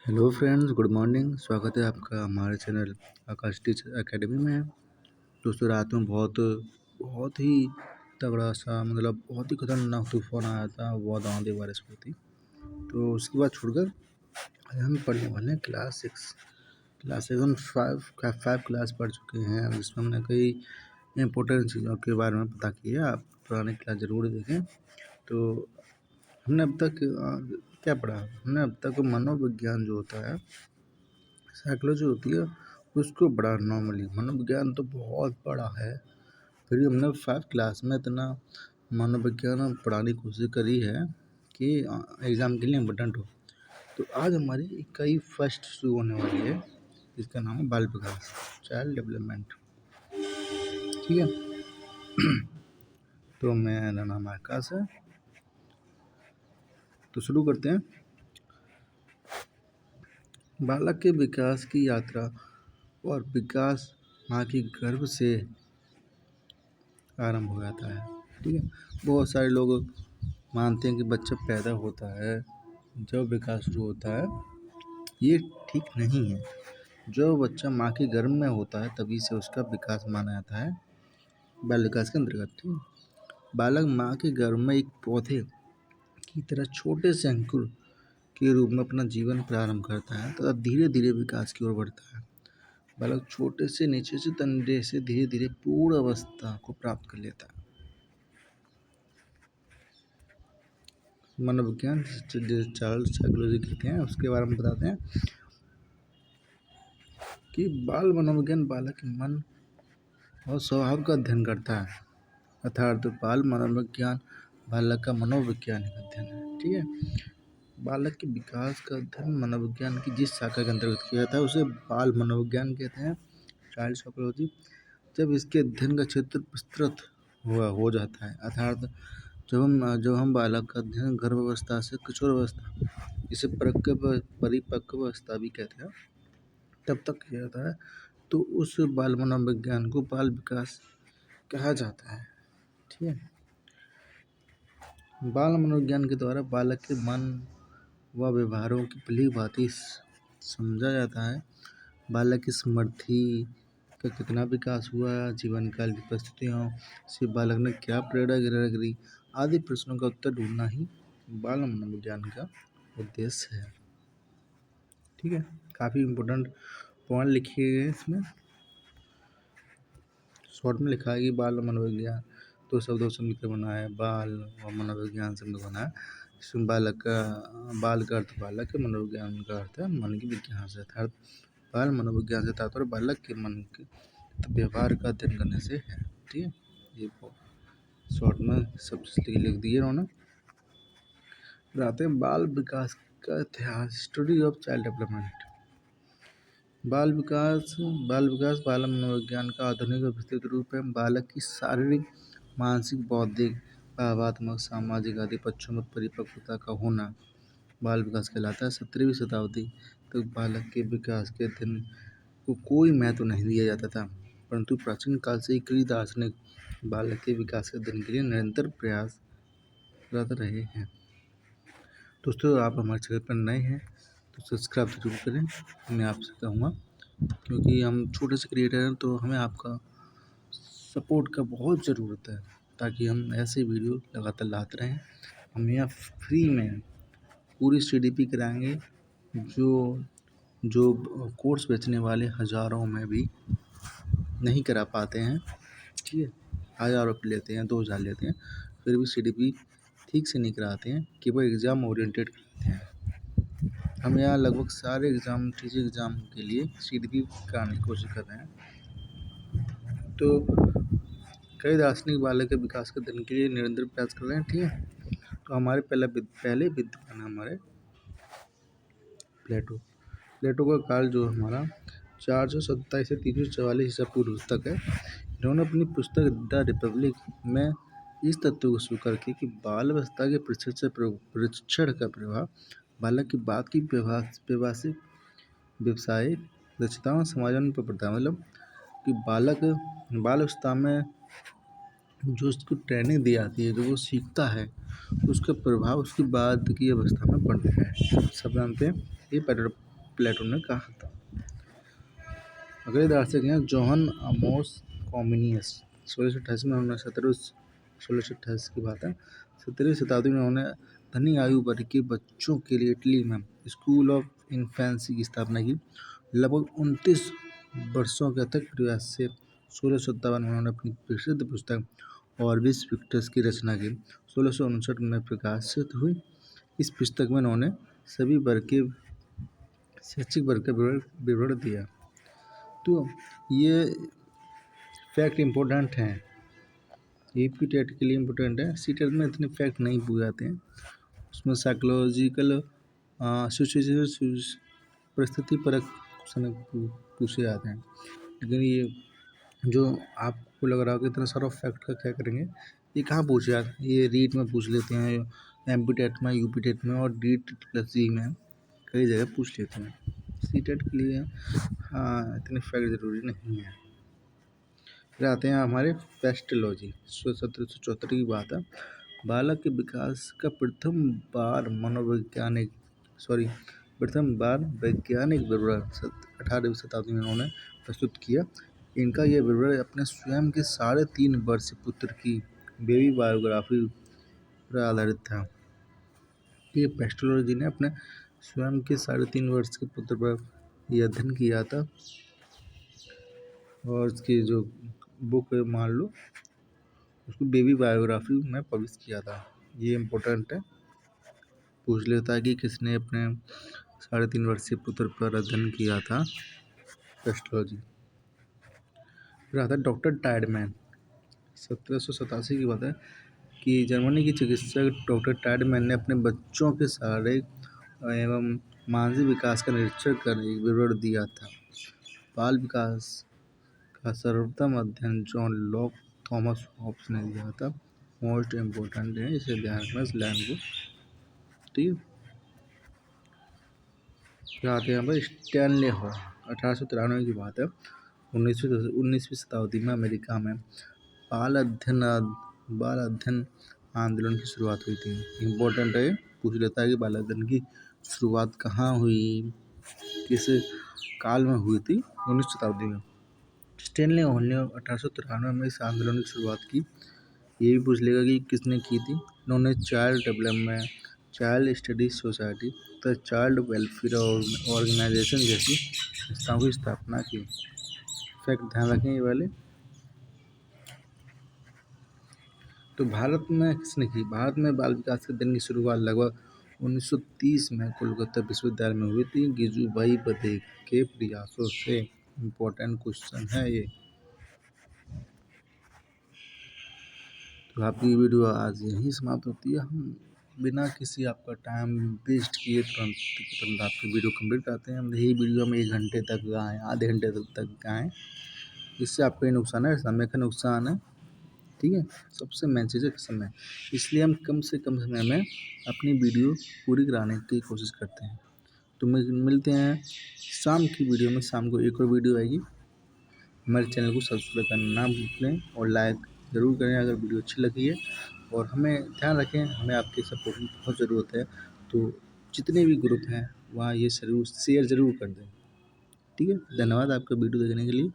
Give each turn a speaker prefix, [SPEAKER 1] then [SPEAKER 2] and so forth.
[SPEAKER 1] Hello friends, good morning. स्वागत है आपका हमारे चैनल आकाश टीचर एकेडमी में। दोस्तों, रात में बहुत बहुत ही तगड़ा सा मतलब बहुत ही खतरनाक तूफान आया था, बहुत आंधी बारिश हुई थी। तो उसके बाद छोड़कर आज हम पढ़ने वाले हैं क्लास 6 हम फाइव क्लास पढ़ चुके हैं, जिसमें हमने कई इम्पोर्टेंट चीज़ों के बारे में पता किया। आप पुरानी क्लास ज़रूर देखें। तो हमने अब तक क्या पढ़ा? हमने अब तक मनोविज्ञान जो होता है, साइकोलॉजी होती है, उसको पढ़ा। नॉर्मली मनोविज्ञान तो बहुत बड़ा है, फिर भी हमने 5 क्लास में इतना मनोविज्ञान पढ़ाने की कोशिश करी है कि एग्ज़ाम के लिए इम्पोर्टेंट हो। तो आज हमारी इकाई फर्स्ट शुरू होने वाली है, जिसका नाम है बाल विकास, चाइल्ड डेवलपमेंट। ठीक है। तो मेरा नाम आकाश है, तो शुरू करते हैं। बालक के विकास की यात्रा और विकास माँ की गर्भ से आरंभ हो जाता है। ठीक है। बहुत सारे लोग मानते हैं कि बच्चा पैदा होता है जब विकास शुरू होता है। ये ठीक नहीं है। जो बच्चा माँ के गर्भ में होता है तभी से उसका विकास माना जाता है बाल विकास के अंतर्गत। ठीक है। बालक माँ के गर्भ में एक पौधे की तरह छोटे से अंकुर के रूप में अपना जीवन प्रारंभ करता है तथा धीरे धीरे विकास की ओर बढ़ता है। बालक छोटे से नीचे से तंडे से धीरे धीरे पूर्ण अवस्था को प्राप्त कर लेता है। मनोविज्ञान चाइल्ड साइकोलॉजी कहते हैं, उसके बारे में बताते हैं कि बाल मनोविज्ञान बालक के मन और स्वभाव का अध्ययन करता है। अर्थात बाल मनोविज्ञान बालक का मनोवैज्ञानिक अध्ययन है। ठीक है। बालक के विकास का अध्ययन मनोविज्ञान की जिस शाखा के अंतर्गत किया जाता है उसे बाल मनोविज्ञान कहते हैं, चाइल्ड साइकोलॉजी। जब इसके अध्ययन का क्षेत्र विस्तृत हो जाता है, अर्थात जब हम बालक का अध्ययन गर्भावस्था से किशोरावस्था, इसे परिपक्व अवस्था भी कहते हैं, तब तक किया जाता है, तो उस बाल मनोविज्ञान को बाल विकास कहा जाता है। ठीक है। बाल मनोविज्ञान के द्वारा बालक के मन व व्यवहारों की भली भांति समझा जाता है। बालक की समृद्धि का कितना विकास हुआ, जीवन काल की परिस्थितियों से बालक ने क्या प्रेरणा ग्रहण करी, आदि प्रश्नों का उत्तर ढूंढना ही बाल मनोविज्ञान का उद्देश्य है। ठीक है। काफ़ी इम्पोर्टेंट पॉइंट लिखे गए हैं इसमें। शॉर्ट में लिखा है कि बाल मनोविज्ञान दो शब्दों से मिलकर बना है, बाल और मनोविज्ञान से मिलकर बना है। इसमें बाल का अर्थ बालक है, मनोविज्ञान का अर्थ है मन के विज्ञान से। अर्थात बाल मनोविज्ञान से तात्पर्य बालक के मन के व्यवहार का अध्ययन करने से है। ठीक है। ये शॉर्ट में सब लिख दिए उन्होंने। आते हैं बाल विकास का इतिहास, स्टडी ऑफ चाइल्ड डेवलपमेंट। बाल विकास बाल मनोविज्ञान का आधुनिक और विस्तृत रूप है। बालक की शारीरिक, मानसिक, बौद्धिक, भावात्मक, सामाजिक आदि पक्षों में परिपक्वता का होना बाल विकास कहलाता है। 17वीं शताब्दी तक बालक के विकास के अध्ययन को कोई महत्व नहीं दिया जाता था, परंतु प्राचीन काल से ही कई दार्शनिक बालक के विकास के अध्ययन के लिए निरंतर प्रयासरत रहे हैं। दोस्तों, आप हमारे चैनल पर नए हैं तो सब्सक्राइब जरूर करें, मैं आपसे कहूँगा, क्योंकि हम छोटे से क्रिएटर हैं तो हमें आपका सपोर्ट का बहुत ज़रूरत है, ताकि हम ऐसे वीडियो लगातार लाते रहें। हम यहाँ फ्री में पूरी CDP कराएंगे, जो कोर्स बेचने वाले हज़ारों में भी नहीं करा पाते हैं। ठीक है। 1000 रुपये लेते हैं, 2000 लेते हैं, फिर भी CDP ठीक से नहीं कराते हैं, केवल एग्ज़ाम ओरिएंटेड कराते हैं। हम यहाँ लगभग सारे टीचिंग एग्ज़ाम के लिए CDP कराने की कोशिश कर रहे हैं। तो कई दार्शनिक बालक के विकास के अध्ययन के लिए निरंतर प्रयास कर रहे हैं। ठीक है। तो हमारे पहले विद्वान हमारे प्लेटो का काल जो हमारा 427 से 344 ईसा पूर्व तक है। इन्होंने अपनी पुस्तक द रिपब्लिक में इस तत्व को स्वीकार किया कि बाल अवस्था के परीक्षण का प्रभाव बालक की बात की व्यवसायिक दक्षताओं समाजन पर पड़ता है। मतलब कि बाल अवस्था में जो उसको ट्रेनिंग दी जाती है, जो वो सीखता है, उसका प्रभाव उसकी बाद की अवस्था में पड़ता है। सब जानते हैं। ये प्लेटो ने कहा था। अगले दार्शनिक हैं जोहन आमोस कॉमिनियस। 1688 में उन्होंने 1688 की बात है। 17वीं शताब्दी में उन्होंने धनी आयु वर्ग के बच्चों के लिए इटली में स्कूल ऑफ इन्फेंसी की स्थापना की। लगभग 29 वर्षों के अथक प्रयास से 1657 में उन्होंने अपनी प्रसिद्ध पुस्तक ऑर्बिस विक्टस की रचना की। 1659 में प्रकाशित हुई इस पुस्तक में उन्होंने सभी वर्ग के शैक्षिक वर्ग का विवरण दिया। तो ये फैक्ट इम्पोर्टेंट हैं, यूपी टेट के लिए इम्पोर्टेंट है। सी टेट में इतने फैक्ट नहीं पूछे जाते हैं, उसमें साइकोलॉजिकल सिचुएशन परिस्थिति परक क्वेश्चन पूछे जाते हैं। लेकिन ये जो आपको लग रहा हो कि इतना सारा फैक्ट का क्या करेंगे, ये कहाँ पूछे जाते हैं, ये रीट में पूछ लेते हैं, एमपी टेट में, यूपी टेट में और रीट प्लस जी में कई जगह पूछ लेते हैं। सी टेट के लिए हाँ इतने फैक्ट ज़रूरी नहीं है। फिर आते हैं हमारे पेस्टोलॉजी। 1774 की बात है। बालक के विकास का प्रथम बार वैज्ञानिक विवरण 18वीं शताब्दी में उन्होंने प्रस्तुत किया। इनका यह विवरण अपने स्वयं के 3.5 वर्षीय पुत्र की बेबी बायोग्राफी पर आधारित था। ये पेस्टोलॉजी ने अपने स्वयं के 3.5 वर्ष के पुत्र पर यह अध्ययन किया था और उसकी जो बुक मान लो उसको बेबी बायोग्राफी में पब्लिश किया था। ये इम्पोर्टेंट है, पूछ लेता है कि किसने अपने 3.5 वर्षीय पुत्र पर अध्ययन किया था, पेस्टोलॉजी। फिर आता है डॉक्टर टाइडमैन। 1787 की बात है कि जर्मनी की चिकित्सक डॉक्टर टाइडमैन ने अपने बच्चों के शारीरिक एवं मानसिक विकास का निरीक्षण कर एक विवरण दिया था। बाल विकास का सर्वोत्तम अध्ययन जॉन लॉक थॉमस हॉब्स ने दिया था। मोस्ट इम्पोर्टेंट है, इसे ध्यान रखना इस लाइन को, ठीक है। फिर आते हैं भाई स्टैनले हॉल। 1893 की बात है। 19वीं शताब्दी में अमेरिका में बाल अध्ययन आंदोलन की शुरुआत हुई थी। इम्पोर्टेंट है, पूछ लेता है कि बाल अध्ययन की शुरुआत कहाँ हुई, किस काल में हुई थी, 19वीं शताब्दी में। स्टैनले हॉल ने 1893 में इस आंदोलन की शुरुआत की। ये भी पूछ लेगा कि किसने की थी। उन्होंने child development, child studies society तथा चाइल्ड वेलफेयर ऑर्गेनाइजेशन जैसी संस्थाओं की स्थापना की। फैक्ट ध्यान रखें ये वाले। तो भारत में किसने की? भारत में बाल विकास के दिन की शुरुआत लगभग 1930 में कोलकाता विश्वविद्यालय में हुई थी, गिजुभाई बधे के प्रयासों से। इम्पोर्टेंट क्वेश्चन है ये। तो आपकी वीडियो आज यहीं समाप्त होती है। हम बिना किसी आपका टाइम वेस्ट किए तुरंत आपकी वीडियो कंप्लीट करते हैं। हम यही वीडियो में 1 घंटे तक गाएँ, आधे घंटे तक गाएँ, इससे आपका ही नुकसान है, समय का नुकसान है, ठीक है। सबसे मेन चीज़ है समय, इसलिए हम कम से कम समय में अपनी वीडियो पूरी कराने की कोशिश करते हैं। तो मिलते हैं शाम की वीडियो में। शाम को एक और वीडियो आएगी। हमारे चैनल को सब्सक्राइब करना ना भूलें और लाइक ज़रूर करें अगर वीडियो अच्छी लगी है। और हमें ध्यान रखें, हमें आपकी सपोर्ट की बहुत ज़रूरत है। तो जितने भी ग्रुप हैं वहाँ ये ज़रूर शेयर ज़रूर कर दें, ठीक है। धन्यवाद आपका वीडियो देखने के लिए।